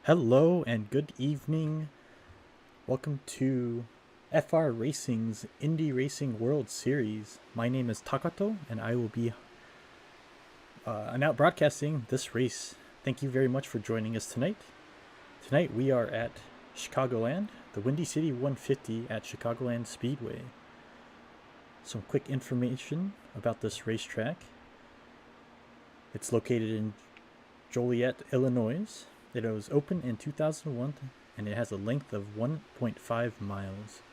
Hello and good evening. Welcome to FR Racing's Indy Racing World Series. My name is Takato and I will be out broadcasting this race. Thank you very much for joining us tonight. Tonight we are at Chicagoland, the Windy City 150 at Chicagoland Speedway. Some quick information about this racetrack. It's located in Joliet, Illinois. It was opened in 2001 and it has a length of 1.5 miles.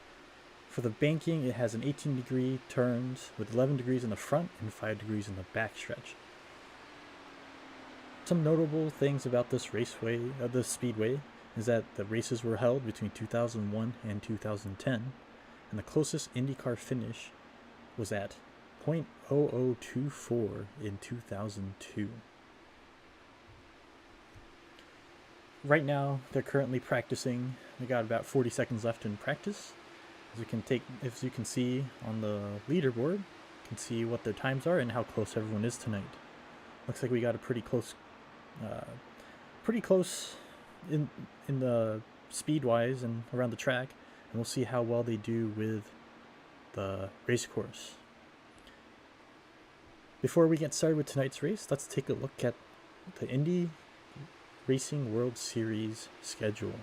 For the banking, it has an 18-degree turns with 11 degrees in the front and 5 degrees in the back stretch. Some notable things about this speedway is that the races were held between 2001 and 2010, and the closest IndyCar finish was at .0024 in 2002. Right now, they're currently practicing. They got about 40 seconds left in practice. As you can see on the leaderboard, you can see what their times are and how close everyone is tonight. Looks like we got a pretty close in the speed-wise and around the track, and we'll see how well they do with the race course. Before we get started with tonight's race, let's take a look at the Indy Racing World Series schedule.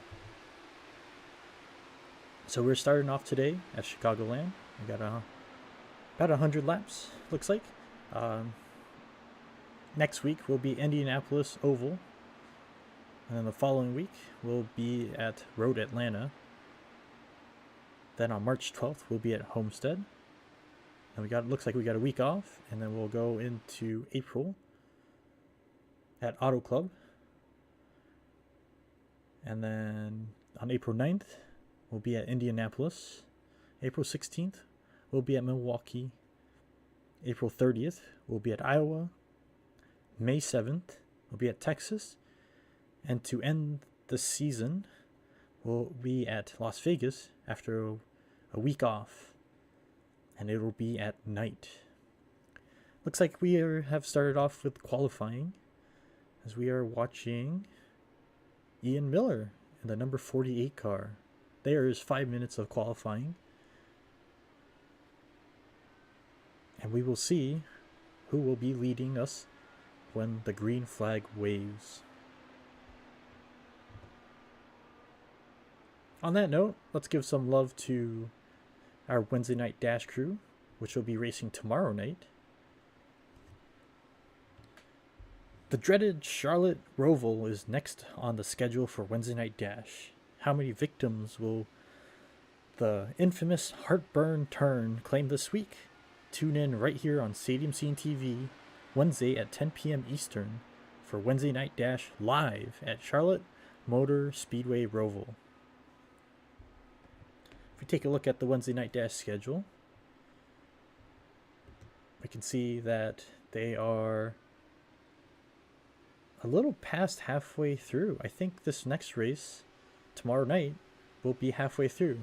So we're starting off today at Chicagoland. We got about 100 laps, looks like. Next week we'll be Indianapolis Oval, and then the following week we'll be at Road Atlanta. Then on March 12th we'll be at Homestead. And looks like we got a week off, and then we'll go into April at Auto Club. And then on April 9th, we'll be at Indianapolis. April 16th, we'll be at Milwaukee. April 30th, we'll be at Iowa. May 7th, we'll be at Texas. And to end the season, we'll be at Las Vegas after a week off. And it will be at night. Looks like we have started off with qualifying, as we are watching Ian Miller in the number 48 car. There is 5 minutes of qualifying, and we will see who will be leading us when the green flag waves. On that note, let's give some love to our Wednesday night dash crew, which will be racing tomorrow night. The dreaded Charlotte Roval is next on the schedule for Wednesday Night Dash. How many victims will the infamous Heartburn Turn claim this week? Tune in right here on Stadium Scene TV, Wednesday at 10 p.m. Eastern for Wednesday Night Dash live at Charlotte Motor Speedway Roval. If we take a look at the Wednesday Night Dash schedule, we can see that they are a little past halfway through. I think this next race tomorrow night will be halfway through.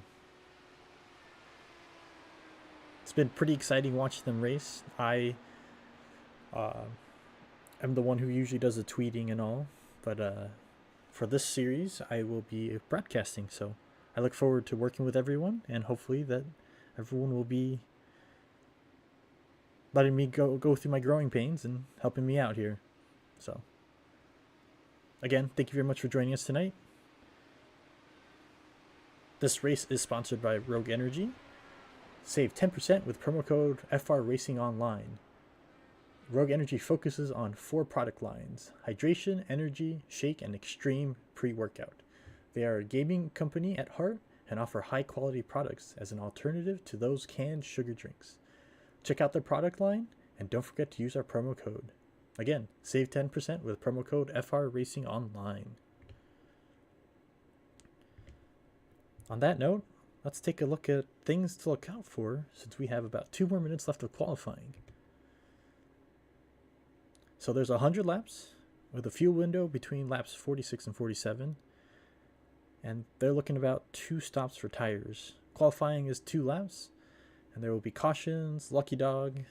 It's been pretty exciting watching them race. I am the one who usually does the tweeting and all, but for this series I will be broadcasting, so I look forward to working with everyone, and hopefully that everyone will be letting me go through my growing pains and helping me out here. So again, thank you very much for joining us tonight. This race is sponsored by Rogue Energy. Save 10% with promo code FR Racing Online. Rogue Energy focuses on 4 product lines: hydration, energy, shake, and extreme pre-workout. They are a gaming company at heart and offer high-quality products as an alternative to those canned sugar drinks. Check out their product line, and don't forget to use our promo code. Again, save 10% with promo code FR Racing Online. On that note, let's take a look at things to look out for, since we have about 2 more minutes left of qualifying. So there's 100 laps with a fuel window between laps 46 and 47. And they're looking about 2 stops for tires. Qualifying is 2 laps, and there will be cautions, lucky dog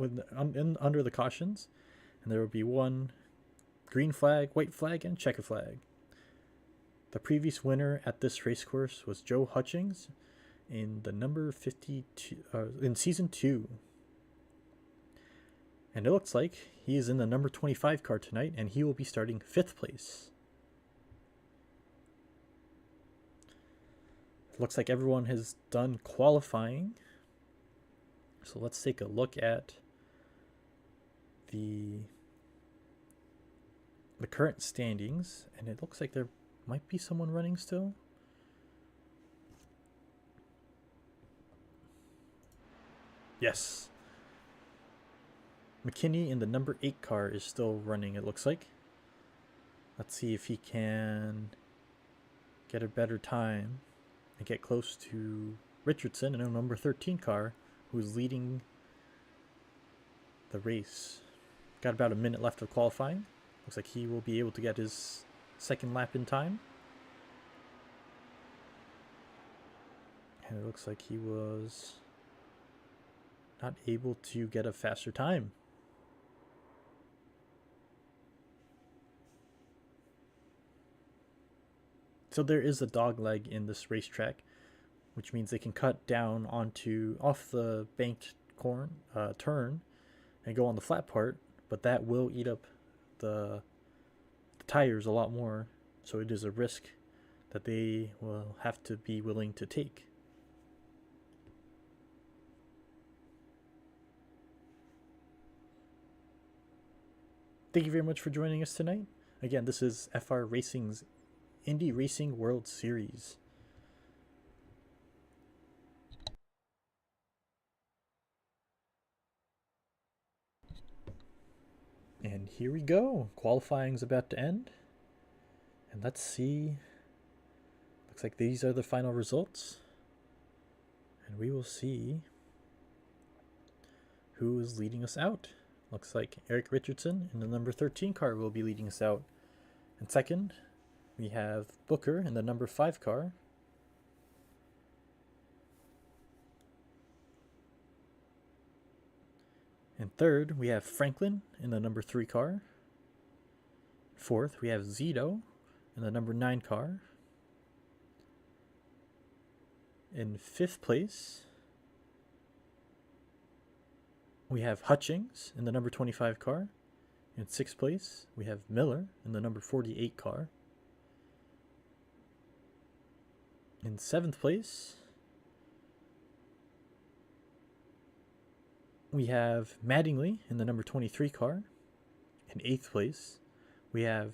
under the cautions, and there will be 1 green flag, white flag, and checker flag. The previous winner at this race course was Joe Hutchings in the number 52 in season 2. And it looks like he is in the number 25 car tonight, and he will be starting 5th place. It looks like everyone has done qualifying. So let's take a look at the current standings, and it looks like there might be someone running still. Yes. McKinney in the number 8 car is still running, it looks like. Let's see if he can get a better time and get close to Richardson in a number 13 car, who's leading the race. Got about a minute left of qualifying. Looks like he will be able to get his second lap in time. And it looks like he was not able to get a faster time. So there is a dog leg in this racetrack, which means they can cut down off the banked turn and go on the flat part, but that will eat up the tires a lot more, so it is a risk that they will have to be willing to take. Thank you very much for joining us tonight. Again, this is FR Racing's Indy Racing World Series. And here we go. Qualifying's about to end. And let's see. Looks like these are the final results. And we will see who is leading us out. Looks like Eric Richardson in the number 13 car will be leading us out. And second, we have Booker in the number 5 car. And third, we have Franklin in the number 3 car. Fourth, we have Zito in the number 9 car. In 5th place, we have Hutchings in the number 25 car. In 6th place, we have Miller in the number 48 car. In 7th place, we have Mattingly in the number 23 car. In 8th place, we have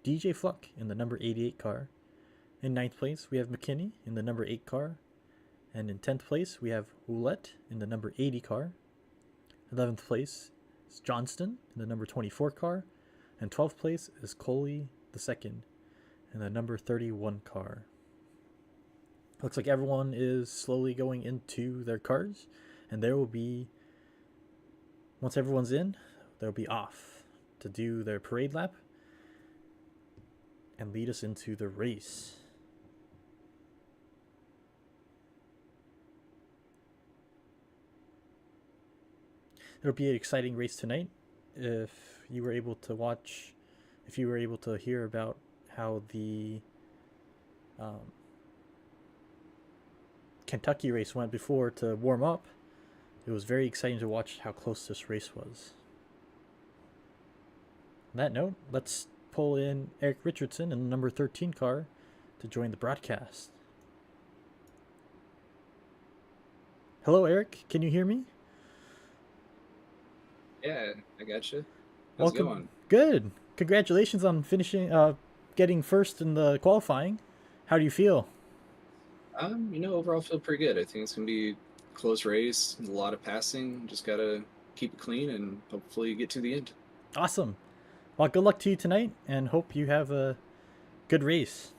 DJ Fluck in the number 88 car. In 9th place, we have McKinney in the number 8 car. And in 10th place, we have Ouellette in the number 80 car. 11th place is Johnston in the number 24 car. And 12th place is Coley II in the number 31 car. Looks like everyone is slowly going into their cars, and there will be, once everyone's in, they'll be off to do their parade lap and lead us into the race. It'll be an exciting race tonight. If you were able to hear about how the Kentucky race went before to warm up, it was very exciting to watch how close this race was. On that note, let's pull in Eric Richardson in the number 13 car to join the broadcast. Hello, Eric. Can you hear me? Yeah, I got you. How's it going? Good. Congratulations on getting first in the qualifying. How do you feel? Overall, I feel pretty good. I think it's gonna be a close race, a lot of passing. Just gotta keep it clean and hopefully get to the end. Awesome. Well, good luck to you tonight, and hope you have a good race.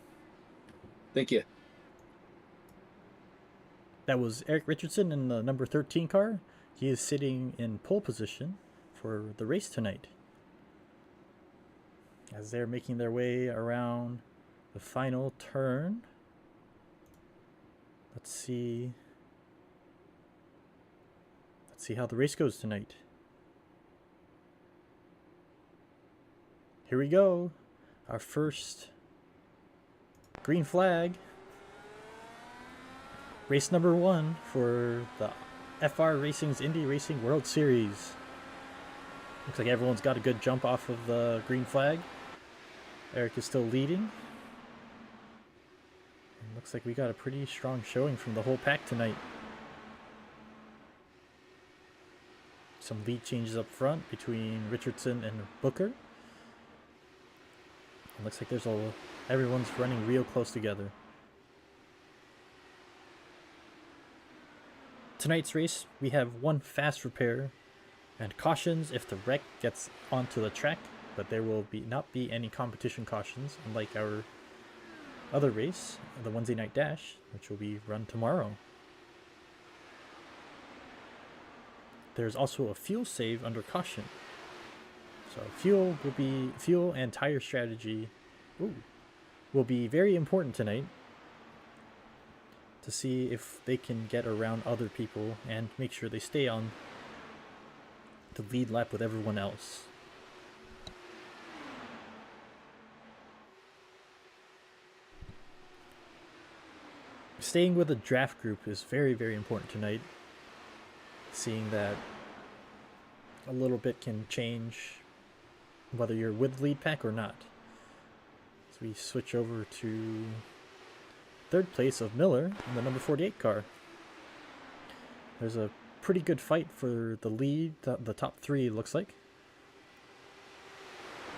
Thank you. That was Eric Richardson in the number 13 car. He is sitting in pole position for the race tonight, as they're making their way around the final turn. Let's see how the race goes tonight. Here we go. Our first Green flag. Race number 1 for the FR Racing's Indy Racing World Series. Looks like everyone's got a good jump off of the green flag. Eric is still leading. And looks like we got a pretty strong showing from the whole pack tonight. Some lead changes up front between Richardson and Booker. It looks like everyone's running real close together. Tonight's race, we have one fast repair and cautions if the wreck gets onto the track, but there will not be any competition cautions, unlike our other race, the Wednesday Night Dash, which will be run tomorrow. There's also a fuel save under caution. So fuel and tire strategy will be very important tonight to see if they can get around other people and make sure they stay on the lead lap with everyone else. Staying with a draft group is very, very important tonight. Seeing that a little bit can change whether you're with lead pack or not. So we switch over to third place of Miller in the number 48 car. There's a pretty good fight for the lead, the top 3 looks like.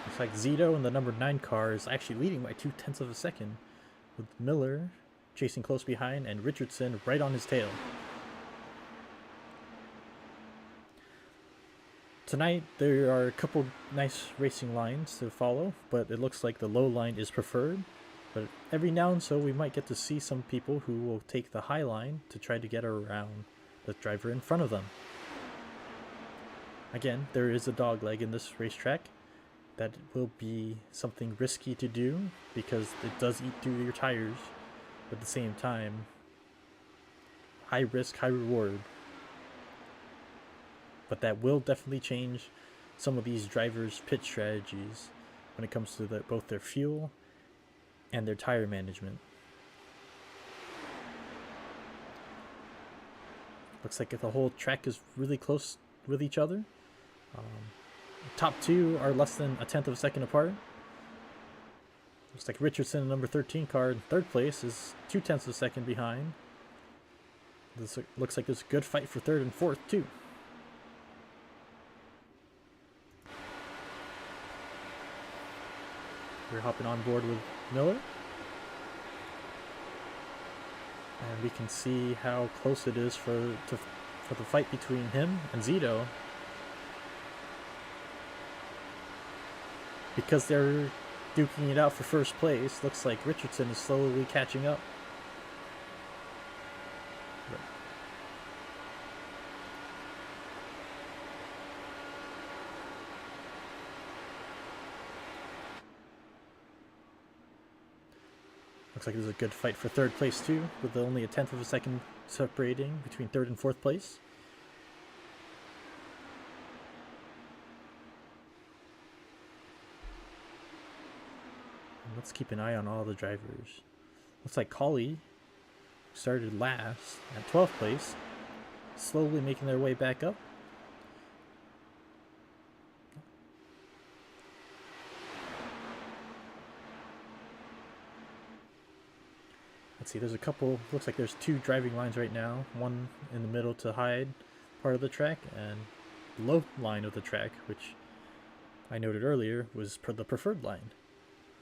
Looks like Zito in the number 9 car is actually leading by 0.2 of a second, with Miller chasing close behind and Richardson right on his tail. Tonight there are a couple nice racing lines to follow, but it looks like the low line is preferred. But every now and so we might get to see some people who will take the high line to try to get around the driver in front of them. Again, there is a dog leg in this racetrack. That will be something risky to do because it does eat through your tires, but at the same time, high risk, high reward. But that will definitely change some of these drivers' pit strategies when it comes to both their fuel and their tire management. Looks like the whole track is really close with each other. Top 2 are less than 0.1 of a second apart. Looks like Richardson in number 13 car in third place is 0.2 of a second behind. This looks like there's a good fight for third and fourth too. We're hopping on board with Miller. And we can see how close it is for the fight between him and Zito. Because they're duking it out for first place, looks like Richardson is slowly catching up. Looks like there's a good fight for third place too, with only 0.1 of a second separating between third and fourth place. And let's keep an eye on all the drivers. Looks like Colley started last at 12th place, slowly making their way back up. Let's see, there's a couple, looks like there's 2 driving lines right now. One in the middle to hide part of the track, and the low line of the track, which I noted earlier was the preferred line.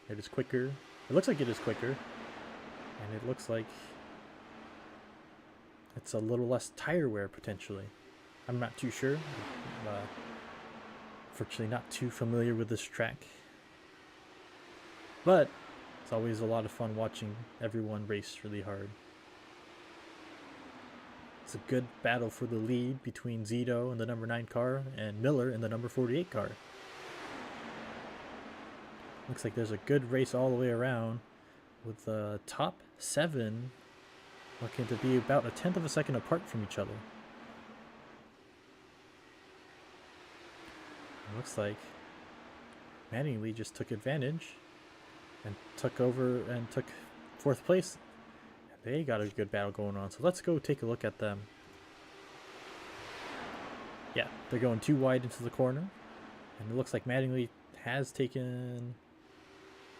It is quicker. It looks like it is quicker, and it looks like it's a little less tire wear potentially. I'm not too sure. I'm fortunately not too familiar with this track, but it's always a lot of fun watching everyone race really hard. It's a good battle for the lead between Zito in the number 9 car and Miller in the number 48 car. Looks like there's a good race all the way around, with the top 7 looking to be about 0.1 of a second apart from each other. It looks like Mattingly just took advantage and took over and took 4th place. They got a good battle going on, so let's go take a look at them. Yeah, they're going too wide into the corner, and it looks like Mattingly has taken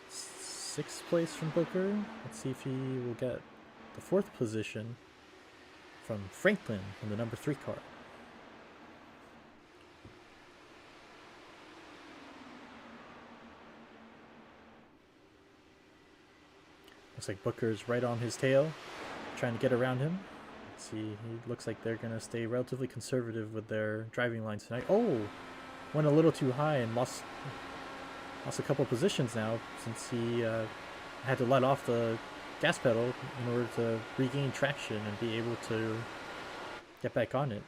6th place from Booker. Let's see if he will get the 4th position from Franklin in the number 3 car. Looks like Booker's right on his tail, trying to get around him. Let's see, he looks like they're going to stay relatively conservative with their driving lines tonight. Oh, went a little too high and lost a couple positions now, since he had to let off the gas pedal in order to regain traction and be able to get back on it.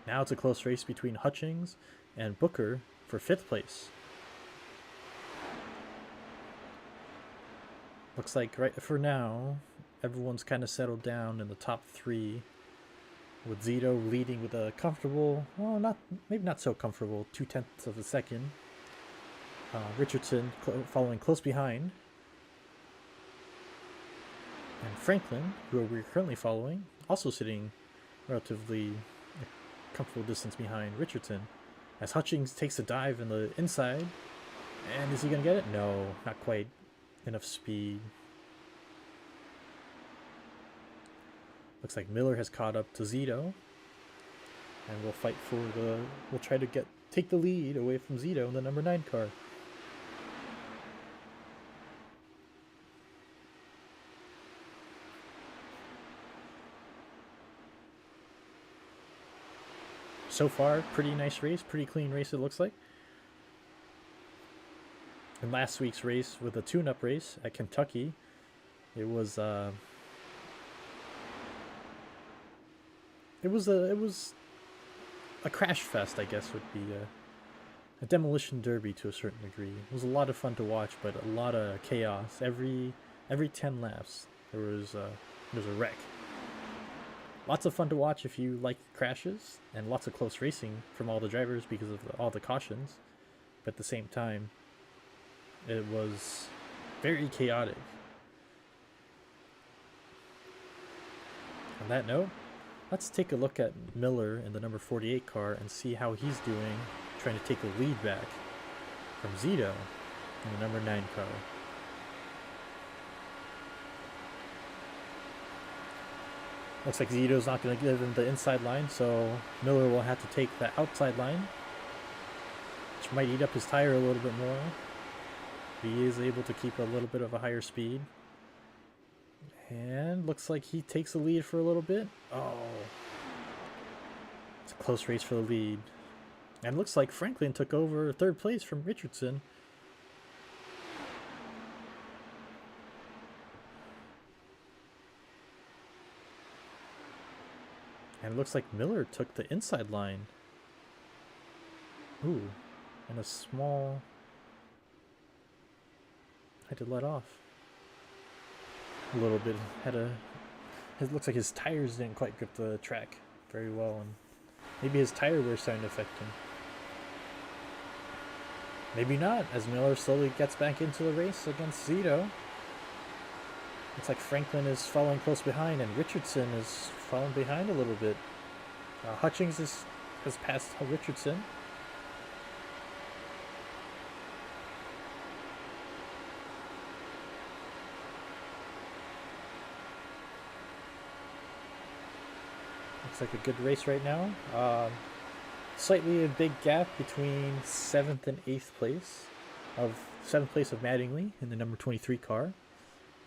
Now it's a close race between Hutchings and Booker for 5th place. Looks like right for now, everyone's kind of settled down in the top 3, with Zito leading with a comfortable, well, maybe not so comfortable, 0.2 of a second. Richardson following close behind. And Franklin, who we're currently following, also sitting relatively comfortable distance behind Richardson, as Hutchings takes a dive in the inside. And is he going to get it? No, not quite enough speed. Looks like Miller has caught up to Zito, and we'll try to take the lead away from Zito in the number 9 car. So far, pretty nice race, pretty clean race it looks like. In last week's race with a tune-up race at Kentucky, it was a crash fest, I guess would be a demolition derby to a certain degree. It was a lot of fun to watch, but a lot of chaos. Every 10 laps there was a wreck. Lots of fun to watch if you like crashes, and lots of close racing from all the drivers because of all the cautions. But at the same time, it was very chaotic. On that note, let's take a look at Miller in the number 48 car and see how he's doing, trying to take a lead back from Zito in the number 9 car. Looks like Zito's not going to give him the inside line, so Miller will have to take the outside line, which might eat up his tire a little bit more. He is able to keep a little bit of a higher speed. And looks like he takes the lead for a little bit. Oh, it's a close race for the lead. And looks like Franklin took over 3rd place from Richardson. And it looks like Miller took the inside line. Ooh, and a small... had to let off a little bit. It looks like his tires didn't quite grip the track very well, and maybe his tire wear starting to affect him. Maybe not, as Miller slowly gets back into the race against Zito. Looks like Franklin is following close behind, and Richardson is falling behind a little bit. Hutchings has passed Richardson. Looks like a good race right now. Slightly a big gap between 7th and 8th place. 7th place of Mattingly in the number 23 car,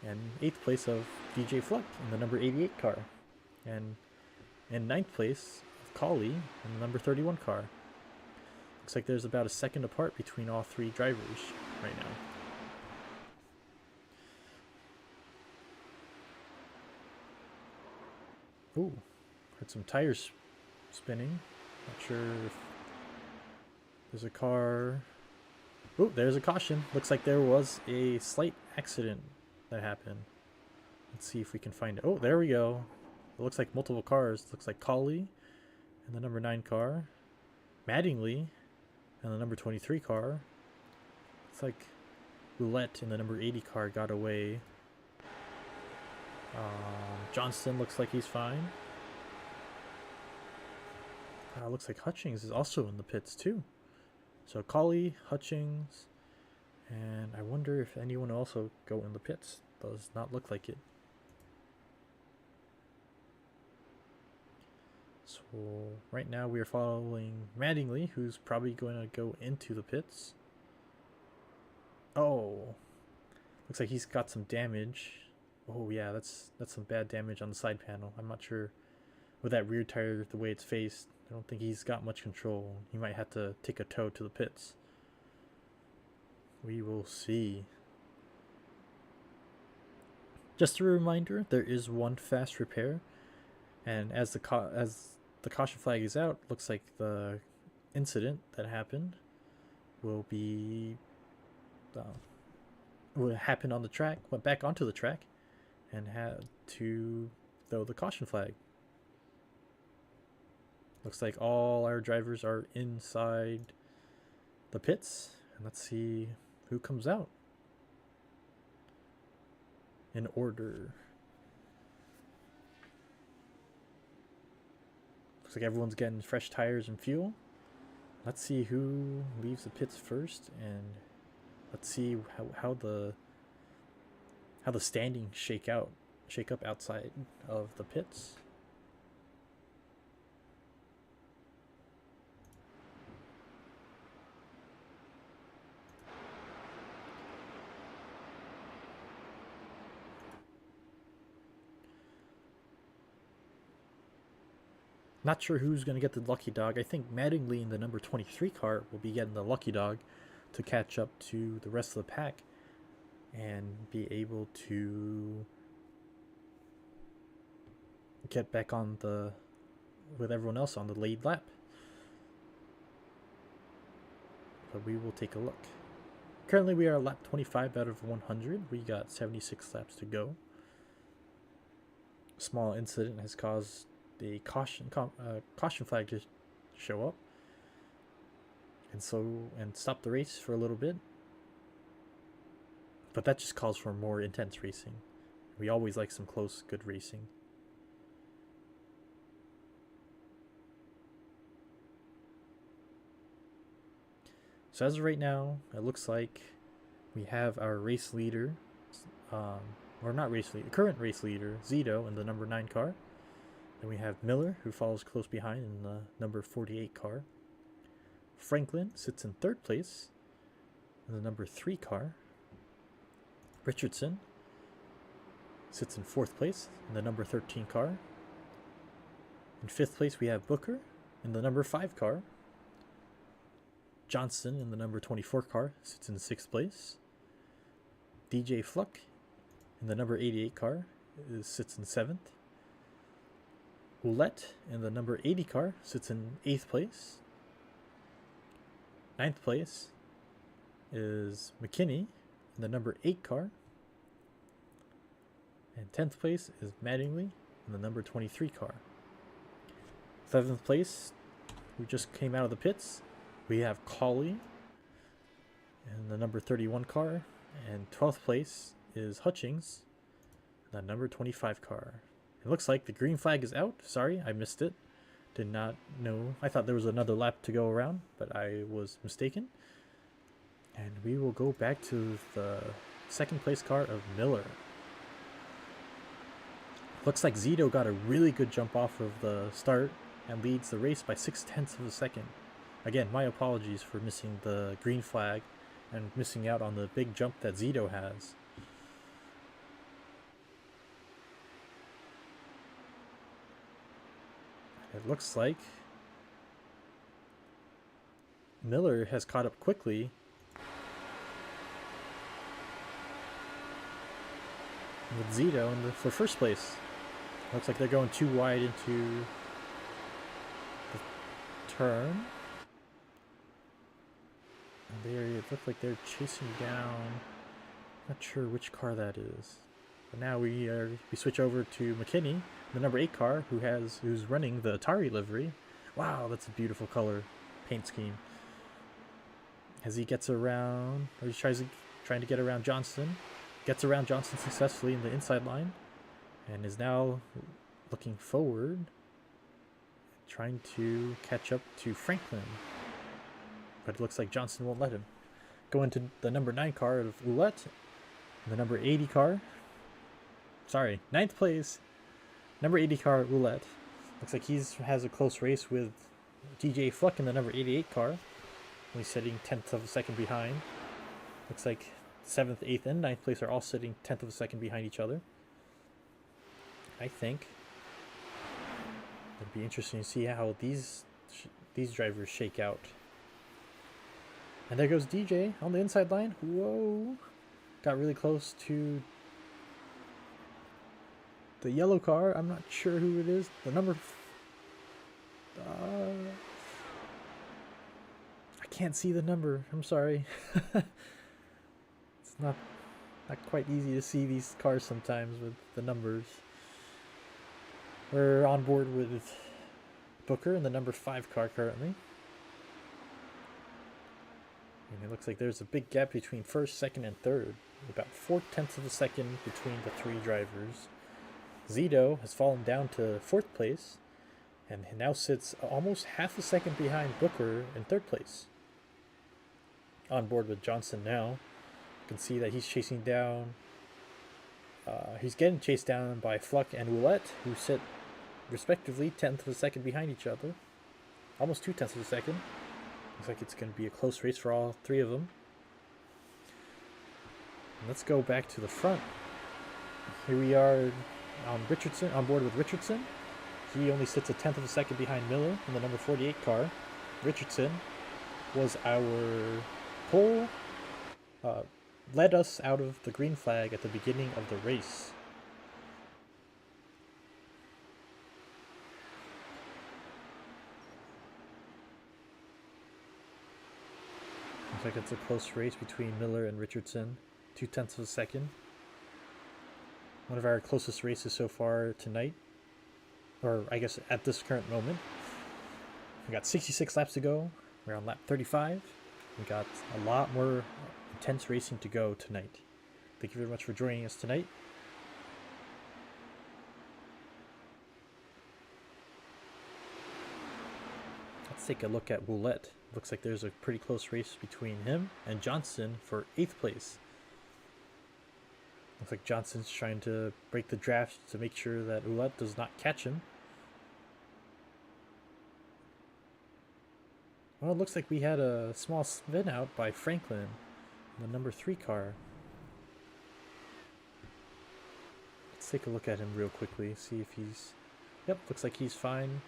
and 8th place of DJ Fluck in the number 88 car, and in 9th place of Colley in the number 31 car. Looks like there's about a second apart between all 3 drivers right now. Ooh, heard some tires spinning. Not sure if there's a car. Oh, there's a caution. Looks like there was a slight accident that happened. Let's see if we can find it. Oh, there we go. It looks like multiple cars. It looks like Colley and the number 9 car, Mattingly and the number 23 car. It's like Roulette in the number 80 car got away. Johnston looks like he's fine. Looks like Hutchings is also in the pits too. So Colley, Hutchings, and I wonder if anyone also go in the pits. Does not look like it. So right now we are following Mattingly, who's probably going to go into the pits. Oh, looks like he's got some damage. Oh yeah, that's some bad damage on the side panel. I'm not sure with that rear tire the way it's faced. I don't think he's got much control. He might have to take a tow to the pits. We will see. Just a reminder, there is one fast repair, and as the caution flag is out, looks like the incident that happened will happen on the track, went back onto the track, and had to throw the caution flag. Looks like all our drivers are inside the pits, and let's see who comes out in order. Looks like everyone's getting fresh tires and fuel. Let's see who leaves the pits first, and let's see how the standings shake up outside of the pits. Not sure who's going to get the lucky dog. I think Mattingly in the number 23 car will be getting the lucky dog to catch up to the rest of the pack and be able to get back on with everyone else on the lead lap. But we will take a look. Currently we are lap 25 out of 100. We got 76 laps to go. A small incident has caused the caution flag to show up and stop the race for a little bit, but that just calls for more intense racing. We always like some close, good racing. So as of right now, it looks like we have our race leader, or not race leader, current race leader, Zito in the number 9 car. Then we have Miller, who follows close behind in the number 48 car. Franklin sits in 3rd place in the number 3 car. Richardson sits in 4th place in the number 13 car. In 5th place we have Booker in the number 5 car. Johnson in the number 24 car sits in 6th place. DJ Fluck in the number 88 car sits in 7th. Ouellette in the number 80 car sits in 8th place. 9th place is McKinney in the number 8 car. And 10th place is Mattingly in the number 23 car. 7th place, who just came out of the pits, we have Colley in the number 31 car. And 12th place is Hutchings in the number 25 car. It looks like the green flag is out. Sorry, I missed it. Did not know. I thought there was another lap to go around, but I was mistaken. And we will go back to the 2nd place car of Miller. Looks like Zito got a really good jump off of the start and leads the race by 0.6 of a second. Again, my apologies for missing the green flag and missing out on the big jump that Zito has. It looks like Miller has caught up quickly with Zito for 1st place. Looks like they're going too wide into the turn. And it looks like they're chasing down. Not sure which car that is. But now we switch over to McKinney, the number 8 car, who's running the Atari livery. Wow, that's a beautiful color paint scheme. As he gets around, or he tries trying to get around Johnson. Gets around Johnson successfully in the inside line. And is now looking forward, trying to catch up to Franklin. But it looks like Johnson won't let him. Go into the number 9 car of Ouellette. The number 80 car. Sorry, 9th place. Number 80 car, Ouellette. Looks like he has a close race with DJ Fluck in the number 88 car. Only sitting 10th of a second behind. Looks like 7th, 8th, and 9th place are all sitting 10th of a second behind each other. I think it'd be interesting to see how these drivers shake out. And there goes DJ on the inside line. Whoa. Got really close to the yellow car. I'm not sure who it is. The number... I can't see the number. I'm sorry. It's not quite easy to see these cars sometimes with the numbers. We're on board with Booker in the number 5 car currently. And it looks like there's a big gap between first, second, and third. About 4/10 of a second between the 3 drivers. Zito has fallen down to 4th place and now sits almost half a second behind Booker in 3rd place. On board with Johnson now. You can see that he's chasing down. He's getting chased down by Fluck and Ouellette, who sit respectively 10th of a second behind each other. Almost 2/10 of a second. Looks like it's going to be a close race for all 3 of them. And let's go back to the front. Here we are on board with Richardson. He only sits 1/10 of a second behind Miller in the number 48 car. Richardson was our pole, led us out of the green flag at the beginning of the race. Looks like it's a close race between Miller and Richardson. 2/10 of a second. One of our closest races so far tonight. Or I guess at this current moment. We got 66 laps to go. We're on lap 35. We got a lot more intense racing to go tonight. Thank you very much for joining us tonight. Let's take a look at Ouellette. Looks like there's a pretty close race between him and Johnson for 8th place. Looks like Johnson's trying to break the draft to make sure that Ouellette does not catch him. Well, it looks like we had a small spin out by Franklin in the number 3 car. Let's take a look at him real quickly, see if he's... Yep, looks like he's fine.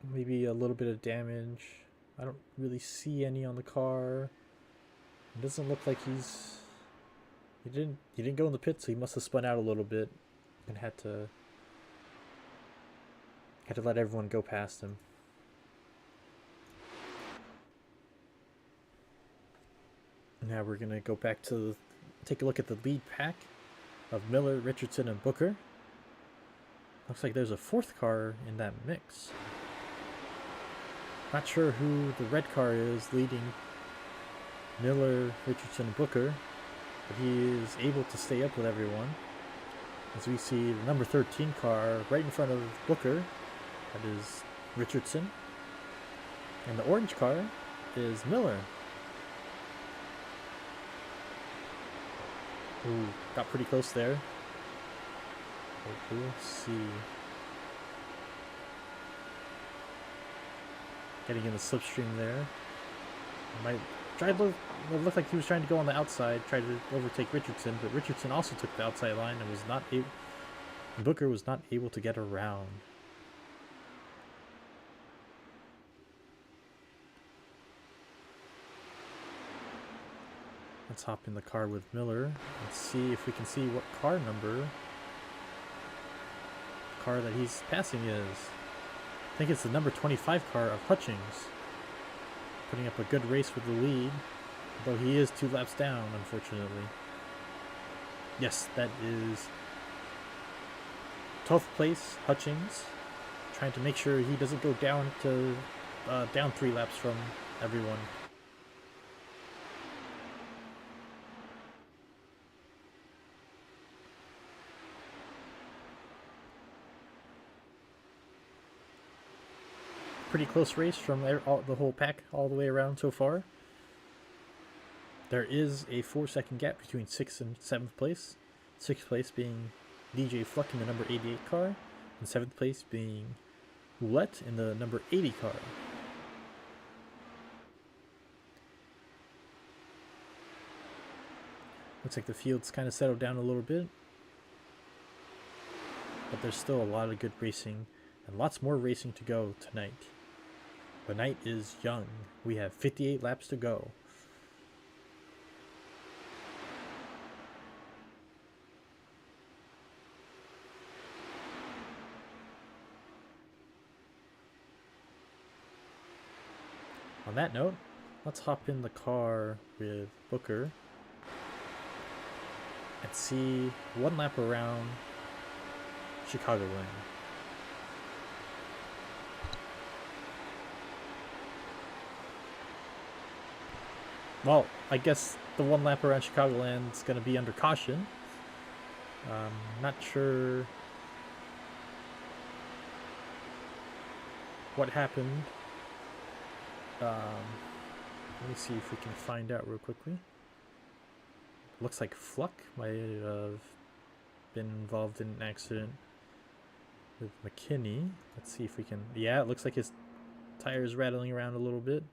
Maybe a little bit of damage. I don't really see any on the car. It doesn't look like he didn't go in the pit, so he must have spun out a little bit and had to let everyone go past him. Now we're gonna go back to take a look at the lead pack of Miller, Richardson, and Booker. Looks like there's a 4th car in that mix. Not sure who the red car is leading Miller, Richardson, and Booker, but he is able to stay up with everyone. As we see the number 13 car right in front of Booker, that is Richardson. And the orange car is Miller. Ooh, got pretty close there. But we'll see. Getting in the slipstream there. It looked like he was trying to go on the outside, tried to overtake Richardson, but Richardson also took the outside line and was not able. Booker was not able to get around. Let's hop in the car with Miller. Let's see if we can see what car number the car that he's passing is. I think it's the number 25 car of Hutchings. Putting up a good race with the lead, though he is 2 laps down, unfortunately. Yes, that is 12th place, Hutchings. Trying to make sure he doesn't go down to down 3 laps from everyone. Pretty close race from the whole pack all the way around so far. There is a 4-second gap between 6th and 7th place. 6th place being DJ Fluck in the number 88 car, and 7th place being Roulette in the number 80 car. Looks like the field's kind of settled down a little bit, but there's still a lot of good racing and lots more racing to go tonight. The night is young. We have 58 laps to go. On that note, let's hop in the car with Booker and see one lap around Chicagoland. Well, I guess the one lap around Chicagoland is going to be under caution. Not sure what happened. Let me see if we can find out real quickly. Looks like Fluck might have been involved in an accident with McKinney. Let's see if we can... Yeah, it looks like his tire is rattling around a little bit,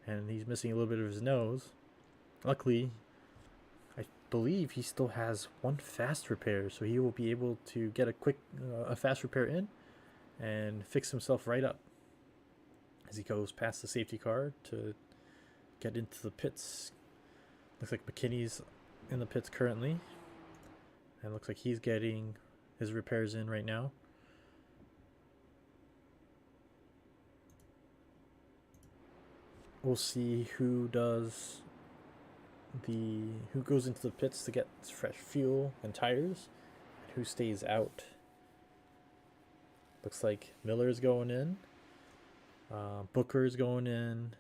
and he's missing a little bit of his nose. Luckily, I believe he still has one fast repair, so he will be able to get a fast repair in and fix himself right up as he goes past the safety car to get into the pits. Looks like McKinney's in the pits currently, and looks like he's getting his repairs in right now. We'll see who goes into the pits to get fresh fuel and tires, and who stays out. Looks like Miller's going in. Booker's going in.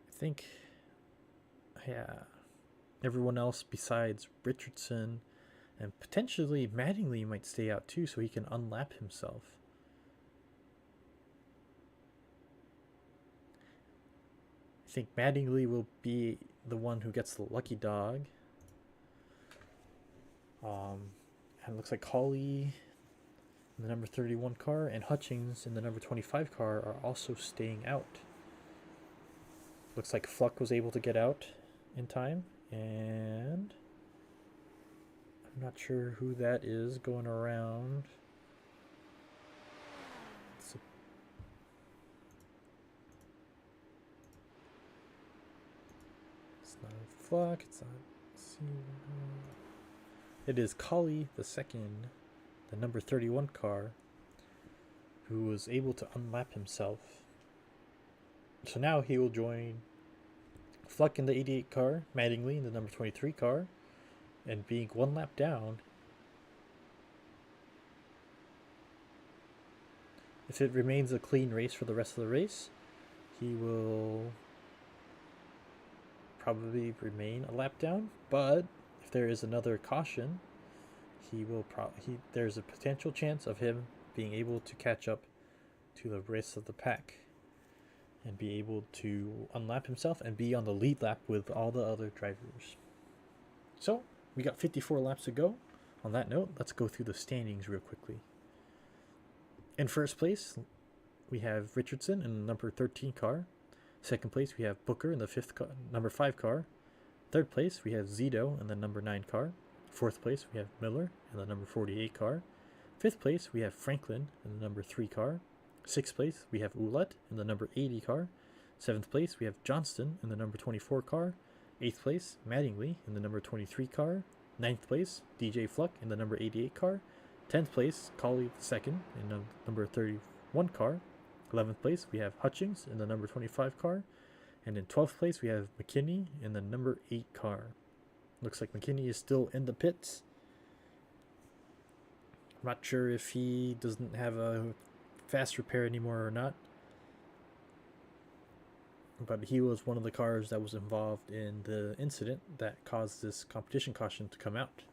I think, yeah, everyone else besides Richardson and potentially Mattingly might stay out too, so he can unlap himself. I think Mattingly will be the one who gets the lucky dog. And it looks like Colley in the number 31 car and Hutchings in the number 25 car are also staying out. Looks like Fluck was able to get out in time, and I'm not sure who that is going around. It's not Fluck, it's not... It is Colley the second, the number 31 car, who was able to unlap himself. So now he will join Fluck in the 88 car, Mattingly in the number 23 car, and being one lap down. If it remains a clean race for the rest of the race, he will probably remain a lap down, but if there is another caution, there's a potential chance of him being able to catch up to the rest of the pack and be able to unlap himself and be on the lead lap with all the other drivers. So we got 54 laps to go. On that note, let's go through the standings real quickly. In first place, we have Richardson in the number 13 car. Second place, we have Booker in the number 5 car. Third place, we have Zito in the number 9 car. Fourth place, we have Miller in the number 48 car. Fifth place, we have Franklin in the number 3 car. Sixth place, we have Ouellette in the number 80 car. Seventh place, we have Johnston in the number 24 car. Eighth place, Mattingly in the number 23 car. Ninth place, DJ Fluck in the number 88 car. 10th place, Colley II in the number 31 car. 11th place, we have Hutchings in the number 25 car. And in 12th place, we have McKinney in the number 8 car. Looks like McKinney is still in the pits. I'm not sure if he doesn't have a fast repair anymore or not. but he was one of the cars that was involved in the incident that caused this competition caution to come out.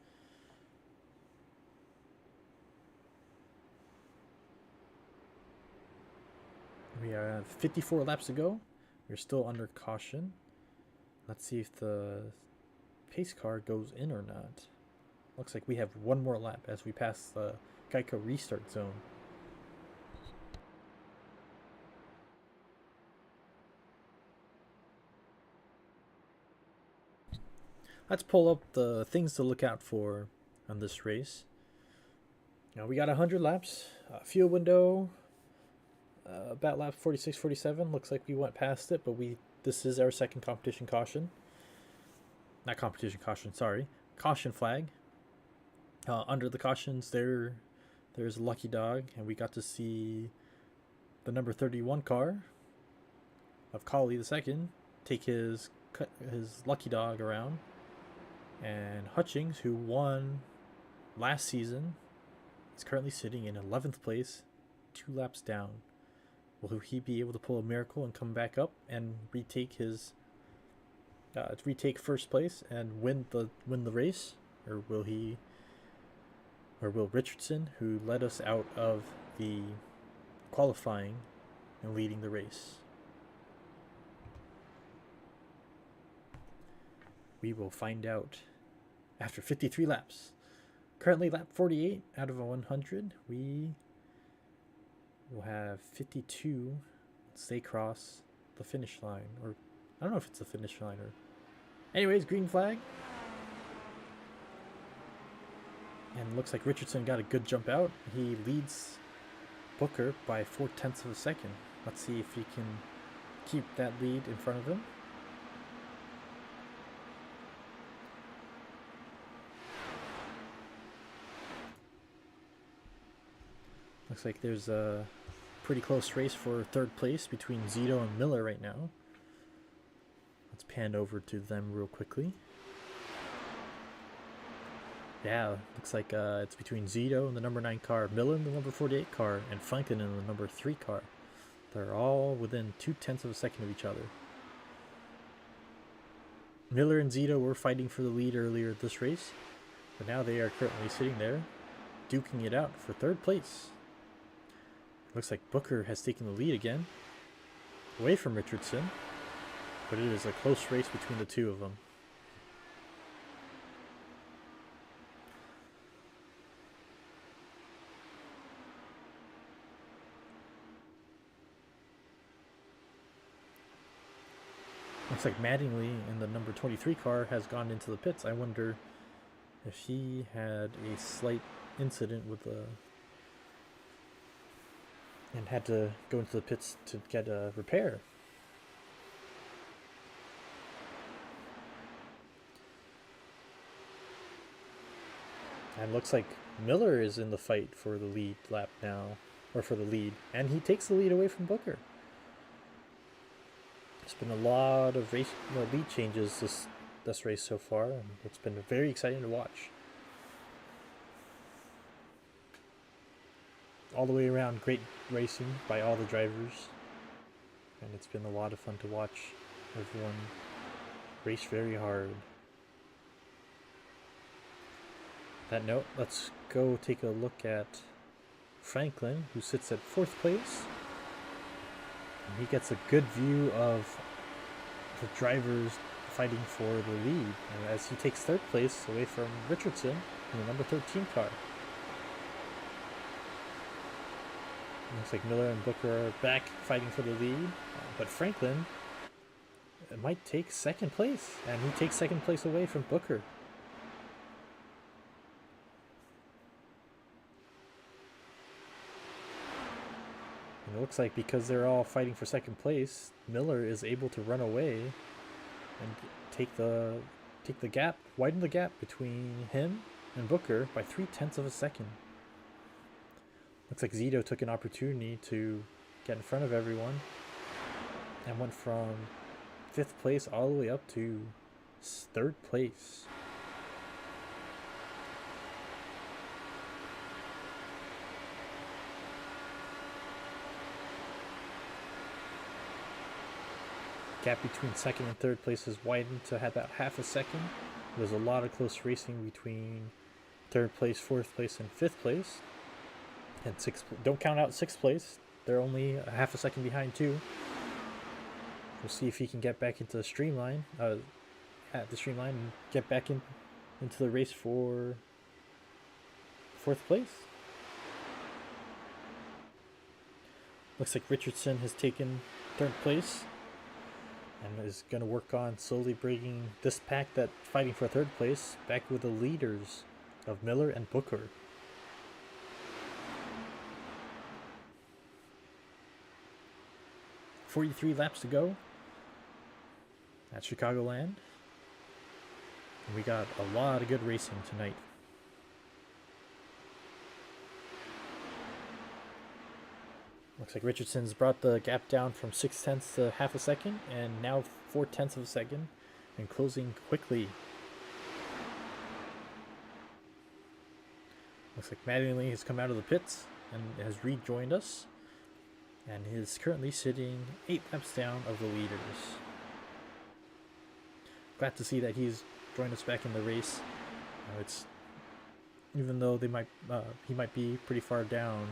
We have 54 laps to go. We're still under caution. Let's see if the pace car goes in or not. Looks like we have one more lap as we pass the Geico restart zone. Let's pull up the things to look out for on this race. Now we got 100 laps. Fuel window, about lap 46, 47. Looks like we went past it, but this is our second competition caution. Not competition caution, sorry. Caution flag. Under the cautions, there's a lucky dog, and we got to see the number 31 car of Colley II take his lucky dog around. And Hutchings, who won last season, is currently sitting in 11th place, 2 laps down. Will he be able to pull a miracle and come back up and retake first place and win the race, or will Richardson, who led us out of the qualifying and leading the race? We will find out after 53 laps. Currently lap 48 out of 100. We will have 52 once they cross the finish line. Or I don't know if it's the finish line or... Anyways, green flag. And looks like Richardson got a good jump out. He leads Booker by 0.4 of a second. Let's see if he can keep that lead in front of him. Looks like there's a pretty close race for third place between Zito and Miller right now. Let's pan over to them real quickly. Yeah, looks like it's between Zito and the number 9 car, Miller and the number 48 car, and Franklin and the number 3 car. They're all within 0.2 of a second of each other. Miller and Zito were fighting for the lead earlier this race, but now they are currently sitting there, duking it out for third place. Looks like Booker has taken the lead again, away from Richardson, but it is a close race between the two of them. Looks like Mattingly in the number 23 car has gone into the pits. I wonder if he had a slight incident with the... and had to go into the pits to get a repair. And looks like Miller is in the fight for the lead lap now, or for the lead, and he takes the lead away from Booker. There's been a lot of lead changes this race so far, and it's been very exciting to watch. All the way around, great racing by all the drivers, and it's been a lot of fun to watch everyone race very hard. That note, let's go take a look at Franklin, who sits at 4th place. And he gets a good view of the drivers fighting for the lead, and as he takes 3rd place away from Richardson in the number 13 car. Looks like Miller and Booker are back fighting for the lead, but Franklin might take 2nd place, and he takes 2nd place away from Booker. And it looks like because they're all fighting for 2nd place, Miller is able to run away and take the gap, widen the gap between him and Booker by 0.3 of a second. Looks like Zito took an opportunity to get in front of everyone and went from 5th place all the way up to 3rd place. gap between second and third place has widened to about half a second. There's a lot of close racing between third place, fourth place, and fifth place. And don't count out sixth place. They're only a half a second behind too. We'll see if he can get back into the streamline, and get back into the race for fourth place. Looks like Richardson has taken third place and is going to work on slowly bringing this pack that's fighting for third place back with the leaders of Miller and Booker. .43 laps to go at Chicagoland. And we got a lot of good racing tonight. Looks like Richardson's brought the gap down from 0.6 to half a second, and now 0.4 of a second, and closing quickly. Looks like Mattingly has come out of the pits and has rejoined us, and is currently sitting 8 laps down of the leaders. Glad to see that he's joined us back in the race. Even though he might be pretty far down,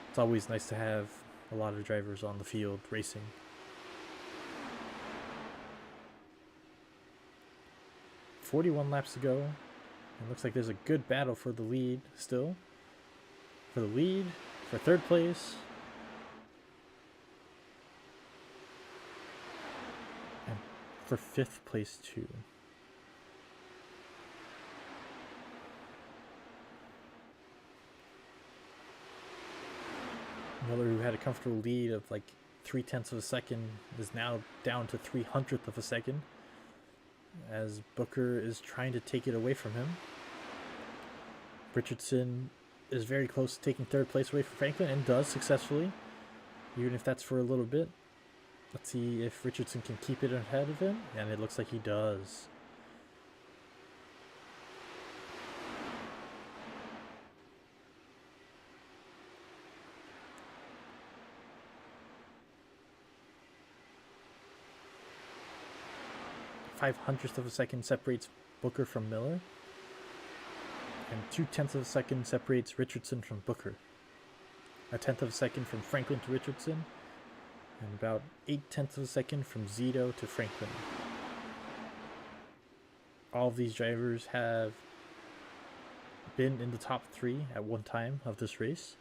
it's always nice to have a lot of drivers on the field racing. .41 laps to go. It looks like there's a good battle for the lead still. For the lead, for third place. And for fifth place too. Miller, who had a comfortable lead of like 0.3 of a second, is now down to 0.03 of a second as Booker is trying to take it away from him. Richardson is very close to taking third place away from Franklin, and does successfully, even if that's for a little bit. Let's see if Richardson can keep it ahead of him, and it looks like he does. .05 of a second separates Booker from Miller, and 0.2 of a second separates Richardson from Booker. 0.1 of a second from Franklin to Richardson, and about 0.8 of a second from Zito to Franklin. All of these drivers have been in the top 3 at one time of this race,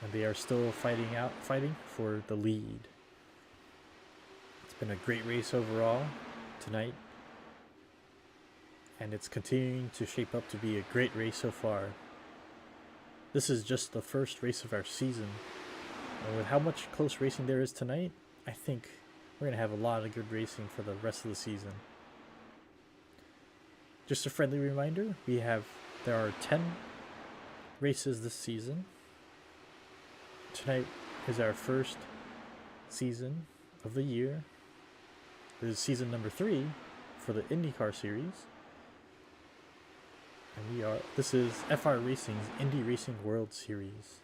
and they are still fighting for the lead. It's been a great race overall tonight, and it's continuing to shape up to be a great race so far. This is just the first race of our season, and with how much close racing there is tonight, I think we're going to have a lot of good racing for the rest of the season. Just a friendly reminder, there are 10 races this season. Tonight is our first season of the year. This is season number 3 for the IndyCar series. And this is FR Racing's Indy Racing World Series.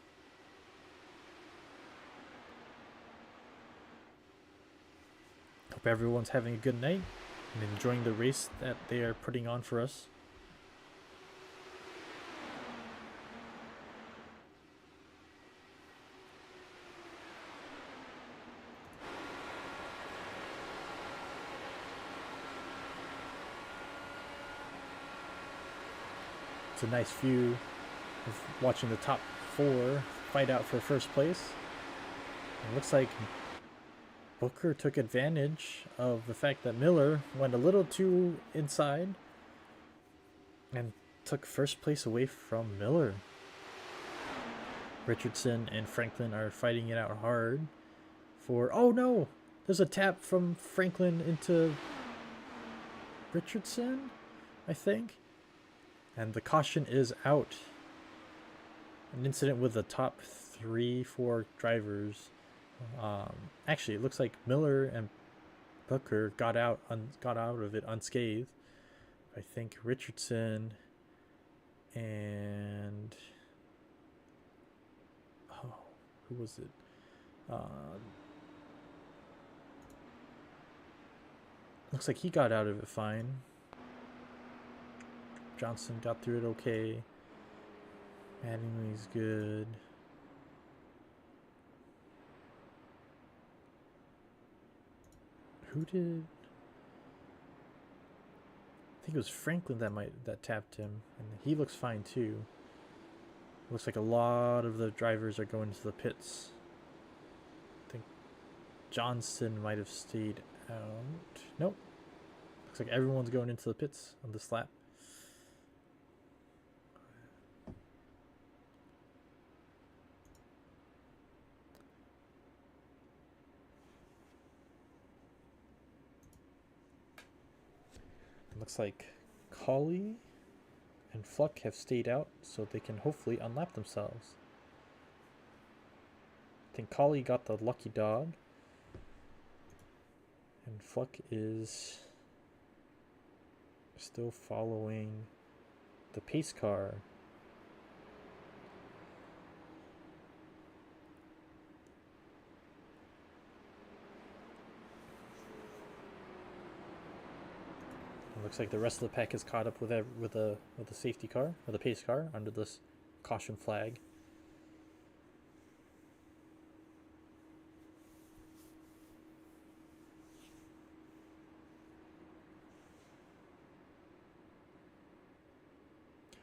Hope everyone's having a good night and enjoying the race that they are putting on for us. It's a nice view of watching the top 4 fight out for first place. It looks like Booker took advantage of the fact that Miller went a little too inside and took first place away from Miller. Richardson and Franklin are fighting it out hard for... Oh no! There's a tap from Franklin into Richardson, I think. And the caution is out. An incident with the top 3-4 drivers. Actually, it looks like Miller and Booker got out of it unscathed. I think Richardson and who was it? Looks like he got out of it fine. Johnson got through it okay. Mattingly's good. Who did? I think it was Franklin that tapped him, and he looks fine too. Looks like a lot of the drivers are going to the pits. I think Johnson might have stayed out. Nope. Looks like everyone's going into the pits on this lap. Looks like Colley and Fluck have stayed out so they can hopefully unlap themselves. I think Colley got the lucky dog. And Fluck is still following the pace car. It looks like the rest of the pack is caught up with the safety car or the pace car under this caution flag.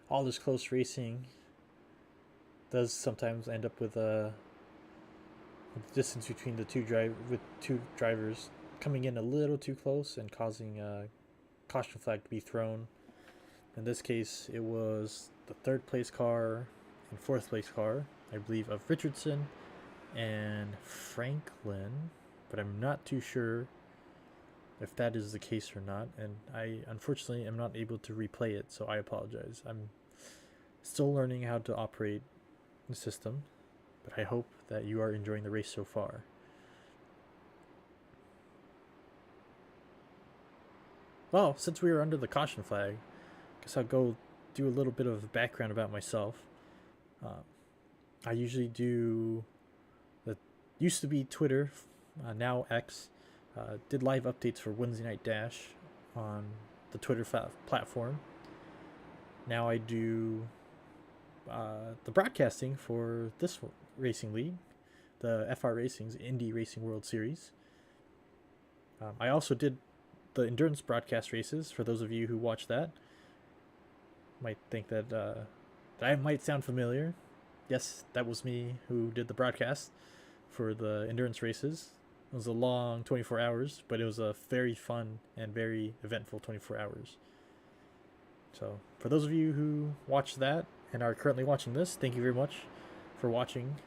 All this close racing does sometimes end up with the distance between the two drivers coming in a little too close and causing a caution flag to be thrown. In this case, it was the third place car and fourth place car, I believe, of Richardson and Franklin, but I'm not too sure if that is the case or not, and I unfortunately am not able to replay it, so I apologize. I'm still learning how to operate the system, but I hope that you are enjoying the race so far. Well, since we were under the caution flag, I guess I'll go do a little bit of background about myself. I usually do that used to be Twitter, now X. Did live updates for Wednesday Night Dash on the Twitter platform. Now I do the broadcasting for this racing league, the FR Racing's Indy Racing World Series. I also did the endurance broadcast races. For those of you who watch that, might think that that might sound familiar. Yes, that was me who did the broadcast for the endurance races. It was a long 24 hours, but it was a very fun and very eventful 24 hours. So, for those of you who watched that and are currently watching this, thank you very much for watching.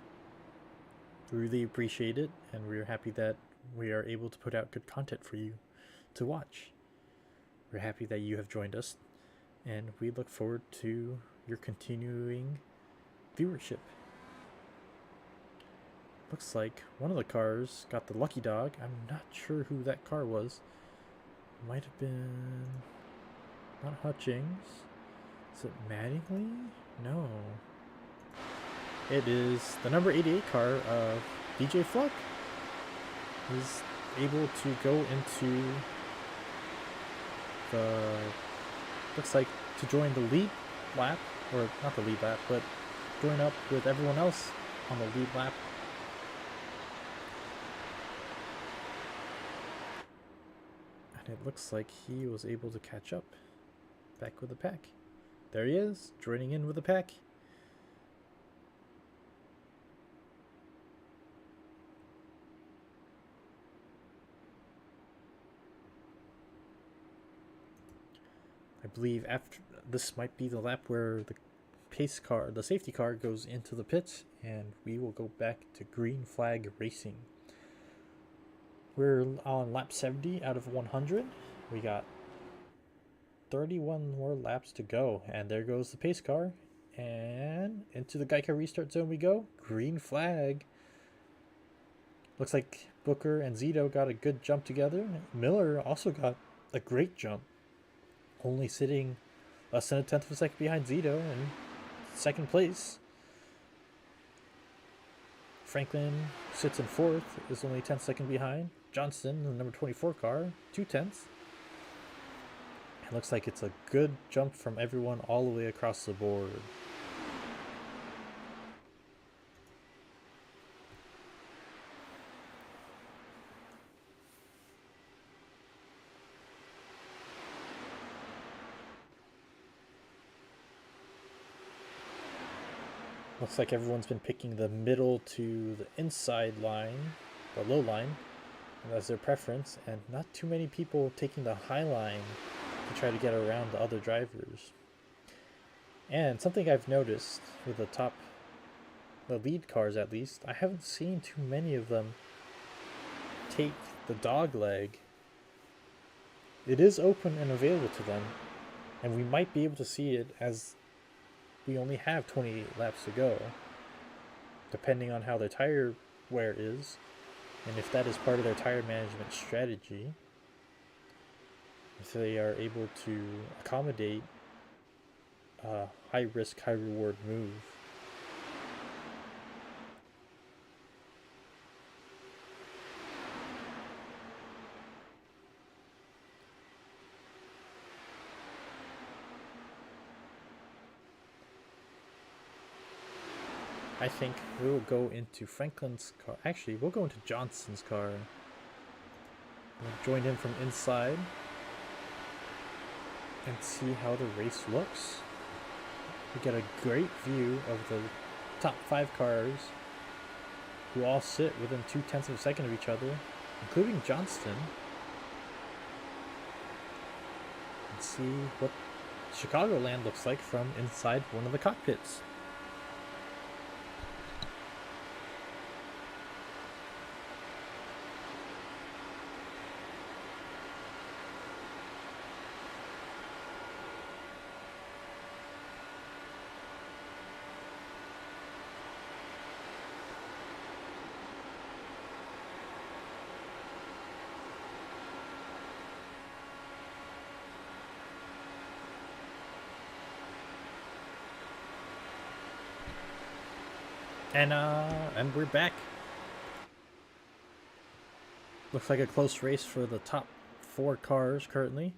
We really appreciate it, and we're happy that we are able to put out good content for you to watch. We're happy that you have joined us, and we look forward to your continuing viewership. Looks like one of the cars got the lucky dog. I'm not sure who that car was. Might have been not Hutchings. Is it Mattingly? No. It is the number 88 car of DJ Fluck. He's able to go into the, looks like, to join the lead lap, or not the lead lap, but join up with everyone else on the lead lap. And it looks like he was able to catch up back with the pack. There he is, joining in with the pack. I believe after this might be the lap where the the safety car goes into the pits, and we will go back to green flag racing. We're on lap 70 out of 100. We got 31 more laps to go, and there goes the pace car, and into the Geico restart zone we go. Green flag. Looks like Booker and Zito got a good jump together. Miller also got a great jump, only sitting less than a tenth of a second behind Zito in second place. Franklin sits in fourth, is only 10 seconds behind. Johnston, the number 24 car, 2 tenths. Looks like it's a good jump from everyone all the way across the board. Looks like everyone's been picking the middle to the inside line, the low line, as their preference, and not too many people taking the high line to try to get around the other drivers. And something I've noticed with the lead cars at least, I haven't seen too many of them take the dog leg. It is open and available to them, and we might be able to see it as we only have 28 laps to go, depending on how their tire wear is, and if that is part of their tire management strategy, if they are able to accommodate a high risk, high reward move. I think we will go into Franklin's car. Actually, we'll go into Johnson's car. We'll join him from inside and see how the race looks. We get a great view of the top 5 cars who all sit within 0.2 of a second of each other, including Johnston. And see what Chicagoland looks like from inside one of the cockpits. And we're back. Looks like a close race for the top 4 cars currently.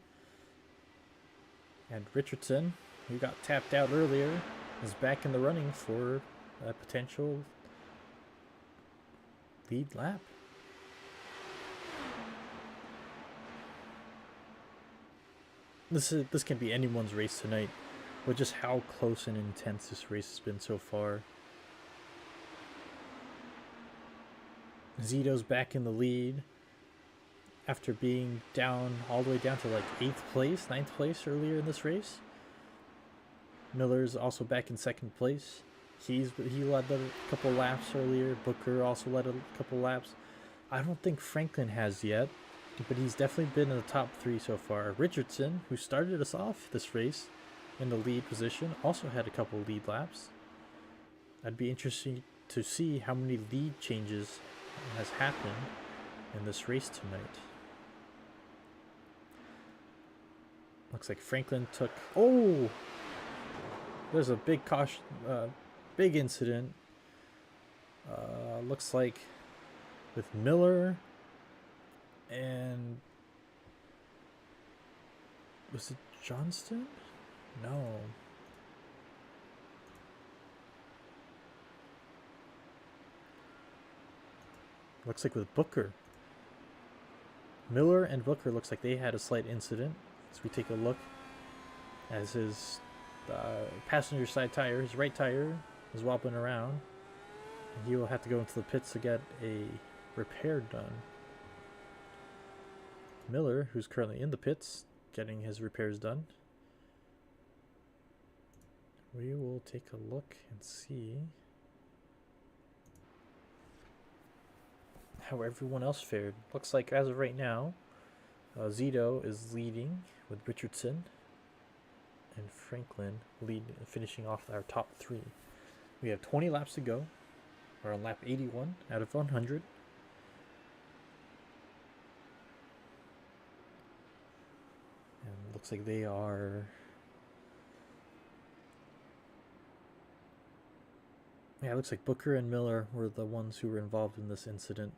And Richardson, who got tapped out earlier, is back in the running for a potential lead lap. This can be anyone's race tonight, with just how close and intense this race has been so far. Zito's back in the lead after being down all the way down to like 8th place, 9th place earlier in this race. Miller's also back in 2nd place. He led a couple laps earlier. Booker also led a couple laps. I don't think Franklin has yet, but he's definitely been in the top 3 so far. Richardson, who started us off this race in the lead position, also had a couple lead laps. That'd be interesting to see how many lead changes has happened in this race tonight. Looks like Franklin took... Oh! There's a big caution, big incident. Looks like with Miller and... Was it Johnston? No. Looks like with Booker. Miller and Booker looks like they had a slight incident. As we take a look as his passenger side tire, his right tire, is wobbling around. And he will have to go into the pits to get a repair done. Miller, who's currently in the pits, getting his repairs done. We will take a look and see how everyone else fared. Looks like as of right now, Zito is leading with Richardson and Franklin finishing off our top 3. We have 20 laps to go. We're on lap 81 out of 100. And it looks like they are... Yeah, it looks like Booker and Miller were the ones who were involved in this incident.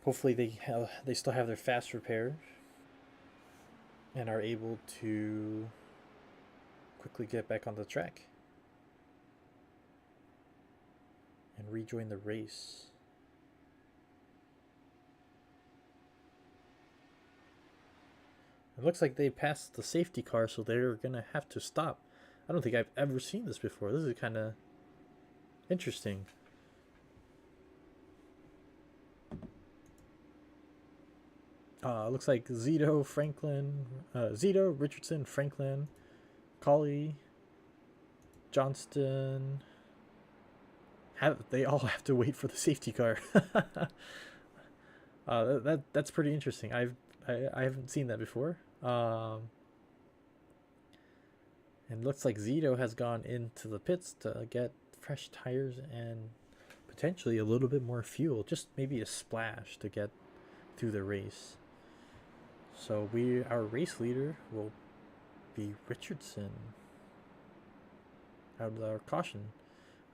Hopefully they still have their fast repair and are able to quickly get back on the track and rejoin the race. It looks like they passed the safety car, so they're going to have to stop. I don't think I've ever seen this before. This is kind of interesting. Looks like Zito, Richardson, Franklin, Colley, Johnston. They all have to wait for the safety car. That's pretty interesting. I haven't seen that before. And looks like Zito has gone into the pits to get fresh tires and potentially a little bit more fuel, just maybe a splash to get through the race. So our race leader will be Richardson out of our caution,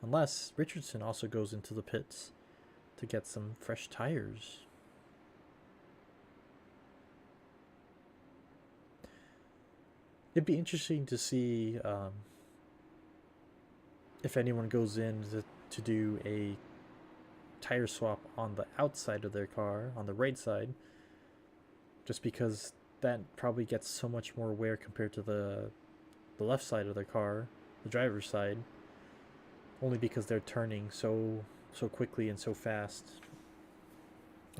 unless Richardson also goes into the pits to get some fresh tires. It'd be interesting to see if anyone goes in to do a tire swap on the outside of their car, on the right side, just because that probably gets so much more wear compared to the left side of their car, the driver's side, only because they're turning so quickly and so fast.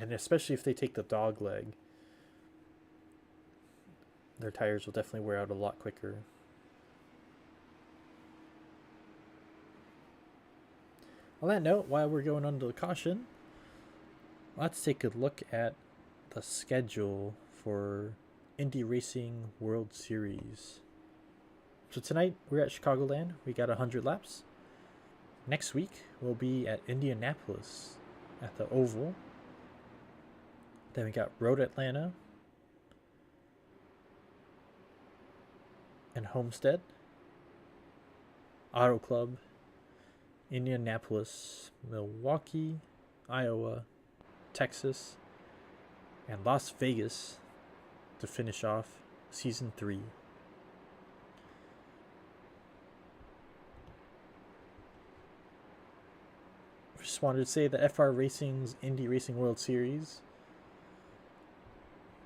And especially if they take the dog leg, their tires will definitely wear out a lot quicker. On that note, while we're going under the caution, let's take a look at the schedule for Indy Racing World Series. So tonight we're at Chicagoland. We got 100 laps. Next week we'll be at Indianapolis at the Oval. Then we got Road Atlanta and Homestead, Auto Club, Indianapolis, Milwaukee, Iowa, Texas, and Las Vegas to finish off Season 3. Just wanted to say that FR Racing's Indy Racing World Series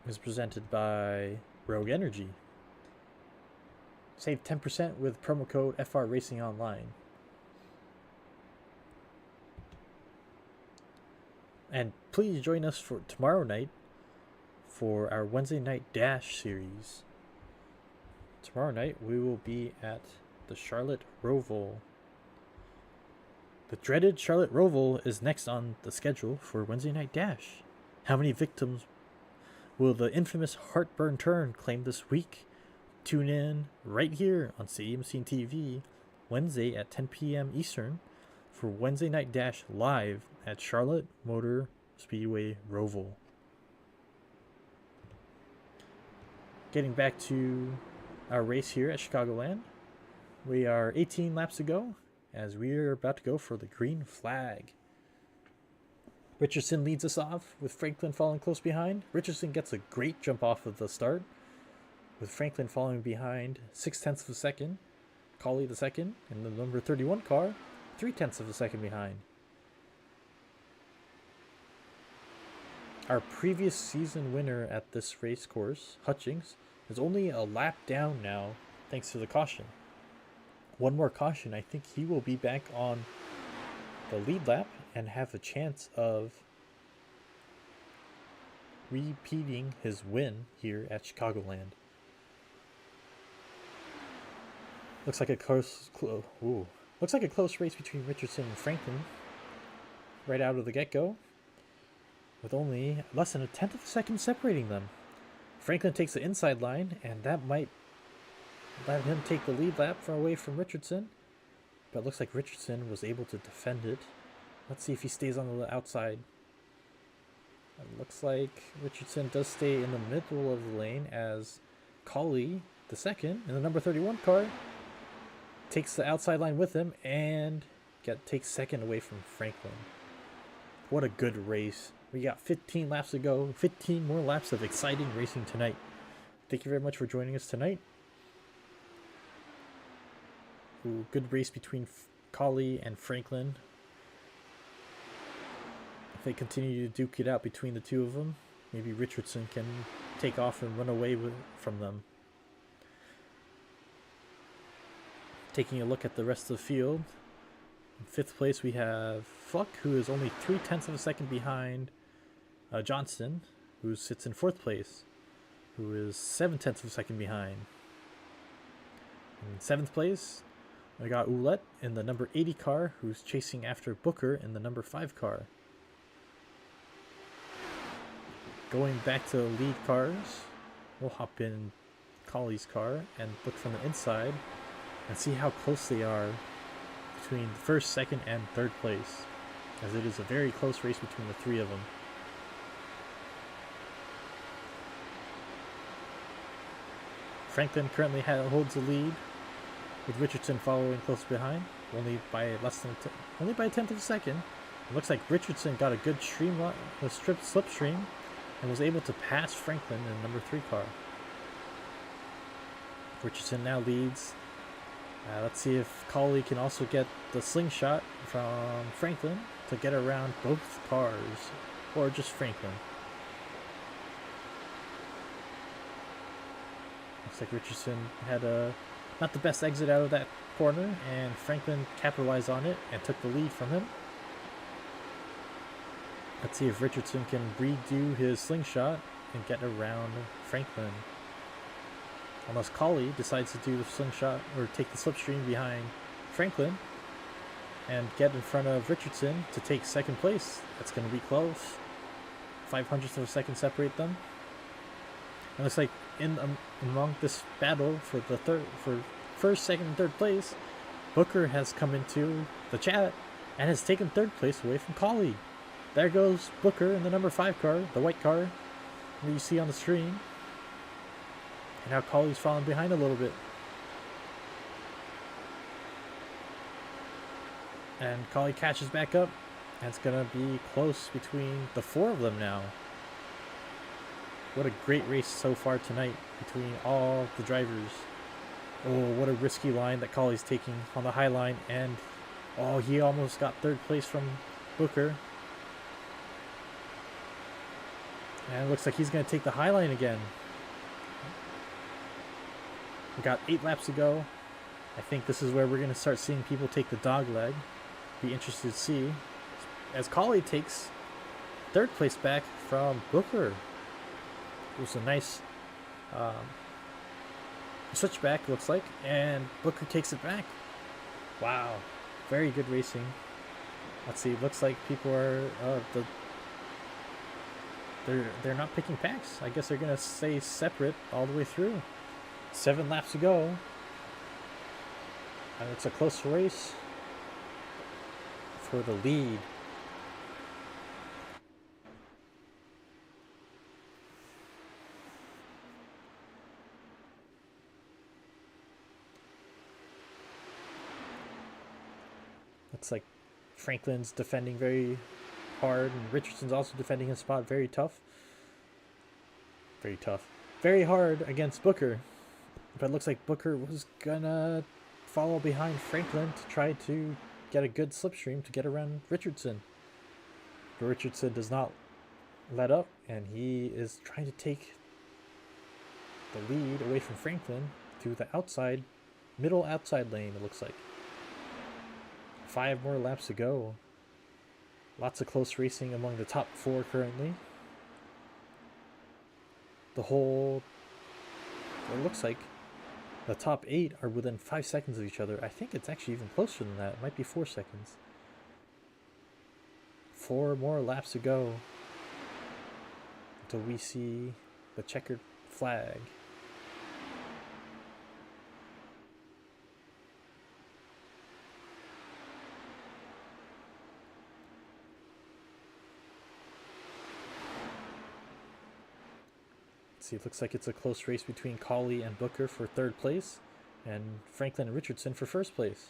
is presented by Rogue Energy. Save 10% with promo code FR Racing Online. And please join us for tomorrow night for our Wednesday Night Dash series. Tomorrow night we will be at the Charlotte Roval. The dreaded Charlotte Roval is next on the schedule for Wednesday Night Dash. How many victims will the infamous Heartburn Turn claim this week? Tune in right here on CMC TV Wednesday at 10 p.m. Eastern for Wednesday Night Dash live at Charlotte Motor Speedway Roval. Getting back to our race here at Chicagoland, we are 18 laps to go as we are about to go for the green flag. Richardson leads us off with Franklin following close behind. Richardson gets a great jump off of the start, with Franklin following behind 0.6 of a second. Colley the second, and the number 31 car 0.3 of a second behind. Our previous season winner at this race course, Hutchings, is only a lap down now thanks to the caution. One more caution, I think he will be back on the lead lap and have a chance of repeating his win here at Chicagoland. Looks like a close race between Richardson and Franklin right out of the get-go, with only less than 1/10 of a second separating them. Franklin takes the inside line, and that might let him take the lead lap away from Richardson, but it looks like Richardson was able to defend it. Let's see if he stays on the outside. It looks like Richardson does stay in the middle of the lane as Colley, the second, in the number 31 car, takes the outside line with him and takes second away from Franklin. What a good race. We got 15 laps to go. 15 more laps of exciting racing tonight. thank you very much for joining us tonight. Ooh, good race between Colley and Franklin. If they continue to duke it out between the two of them, maybe Richardson can take off and run away from them. Taking a look at the rest of the field, in 5th place we have Fluck, who is only 0.3 of a second behind Johnson, who sits in 4th place, who is 0.7 of a second behind. In 7th place, we got Ouellette in the number 80 car, who's chasing after Booker in the number 5 car. Going back to the lead cars, we'll hop in Colley's car and look from the inside and see how close they are between 1st, 2nd, and 3rd place, as it is a very close race between the 3 of them. Franklin currently holds the lead, with Richardson following close behind, only by a 1/10 of a second. It looks like Richardson got a good slipstream and was able to pass Franklin in the number 3 car. Richardson now leads. Let's see if Colley can also get the slingshot from Franklin to get around both cars, or just Franklin. Looks like Richardson had not the best exit out of that corner, and Franklin capitalized on it and took the lead from him. Let's see if Richardson can redo his slingshot and get around Franklin. Unless Colley decides to do the slingshot or take the slipstream behind Franklin and get in front of Richardson to take 2nd place. That's going to be close. 0.05 of a second separate them. And it looks like among this battle for the 1st, 2nd, and 3rd place, Booker has come into the chat and has taken 3rd place away from Colley. There goes Booker in the number 5 car, the white car that you see on the screen. And now Colley's falling behind a little bit. And Colley catches back up. And it's going to be close between the 4 of them now. What a great race so far tonight between all the drivers. Oh, what a risky line that Colley's taking on the high line. And, oh, he almost got 3rd place from Booker. And it looks like he's going to take the high line again. We got 8 laps to go. I think this is where we're going to start seeing people take the dog leg. Be interested to see. As Colley takes 3rd place back from Booker. It was a nice switchback, looks like. And Booker takes it back. Wow. Very good racing. Let's see. Looks like people are... They're not picking packs. I guess they're going to stay separate all the way through. 7 laps to go. And it's a close race for the lead. Looks like Franklin's defending very hard, and Richardson's also defending his spot very tough. Very tough. Very hard against Booker. But it looks like Booker was gonna follow behind Franklin to try to get a good slipstream to get around Richardson. But Richardson does not let up, and he is trying to take the lead away from Franklin through the middle outside lane, it looks like. 5 more laps to go. Lots of close racing among the top 4 currently. It looks like the top 8 are within 5 seconds of each other. I think it's actually even closer than that. It might be 4 seconds. 4 more laps to go until we see the checkered flag. See, it looks like it's a close race between Colley and Booker for 3rd place, and Franklin and Richardson for 1st place.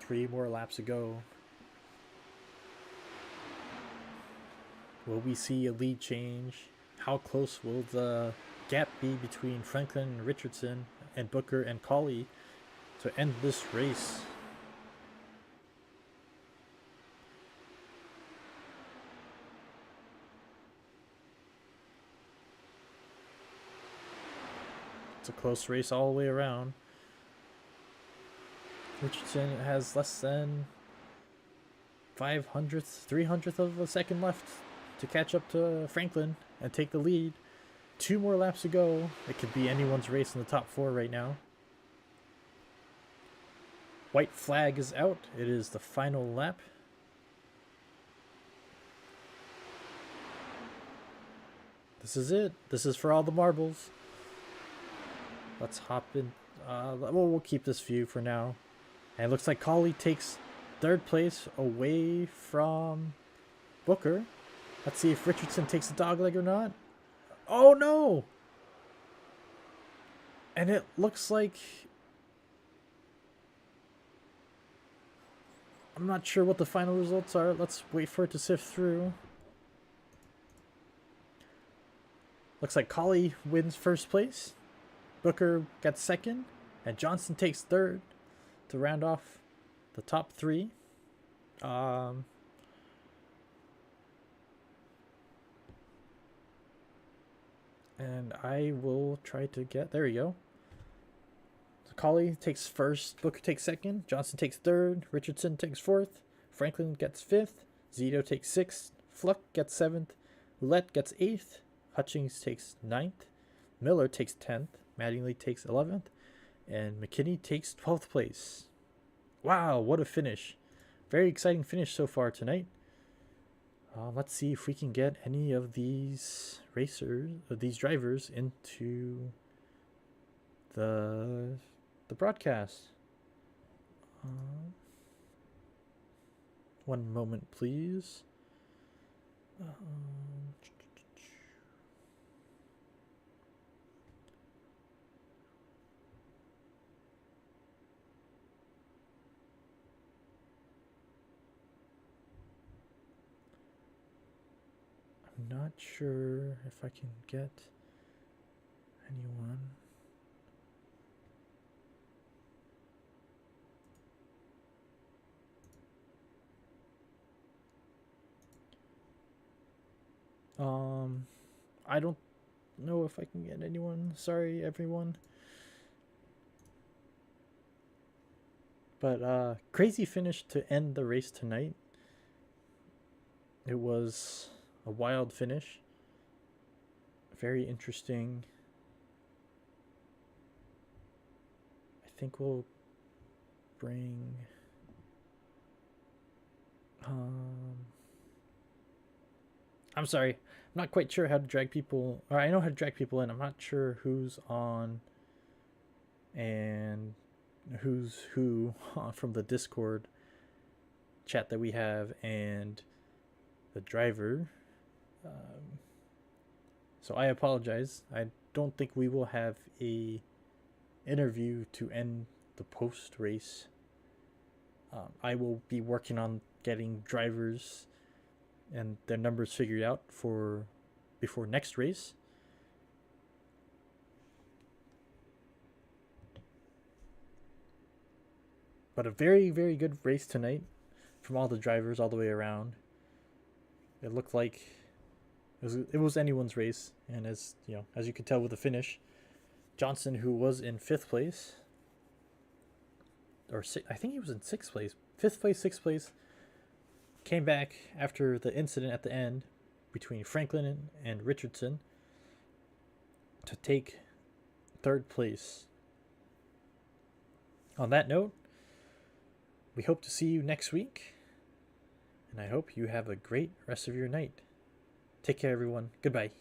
3 more laps to go. Will we see a lead change? how close will the gap be between Franklin and Richardson and Booker and Colley to end this race? It's a close race all the way around. Richardson has less than 300th of a second left to catch up to Franklin and take the lead. 2 more laps to go. It could be anyone's race in the top 4 right now. White flag is out. It is the final lap. This is it. This is for all the marbles. Let's hop in. We'll keep this view for now. And it looks like Colley takes 3rd place away from Booker. Let's see if Richardson takes the dogleg or not. Oh no! And it looks like... I'm not sure what the final results are. Let's wait for it to sift through. Looks like Colley wins 1st place. Booker gets 2nd. And Johnson takes 3rd to round off the top 3. And I will try to get... There we go. So Colley takes 1st. Booker takes 2nd. Johnson takes 3rd. Richardson takes 4th. Franklin gets 5th. Zito takes 6th. Fluck gets 7th. Roulette gets 8th. Hutchings takes 9th. Miller takes 10th. Mattingly takes 11th. And McKinney takes 12th place. Wow, what a finish. Very exciting finish so far tonight. Let's see if we can get any of these drivers into the broadcast. One moment, please. I'm not sure if I can get anyone. I don't know if I can get anyone. Sorry, everyone. But crazy finish to end the race tonight. It was a wild finish. Very interesting. I think we'll bring... I'm sorry. I'm not quite sure how to drag people... Or I know how to drag people in. I'm not sure who's on and who's who from the Discord chat that we have and the driver. So I apologize. I don't think we will have a interview to end the post race. I will be working on getting drivers and their numbers figured out for before next race. But a very, very good race tonight from all the drivers all the way around. It looked like it was anyone's race, and as you can tell with the finish, Johnson, who was in 5th place, or I think he was in 6th place, 5th place, 6th place, came back after the incident at the end between Franklin and Richardson to take 3rd place. On that note, we hope to see you next week, and I hope you have a great rest of your night. Take care, everyone. Goodbye.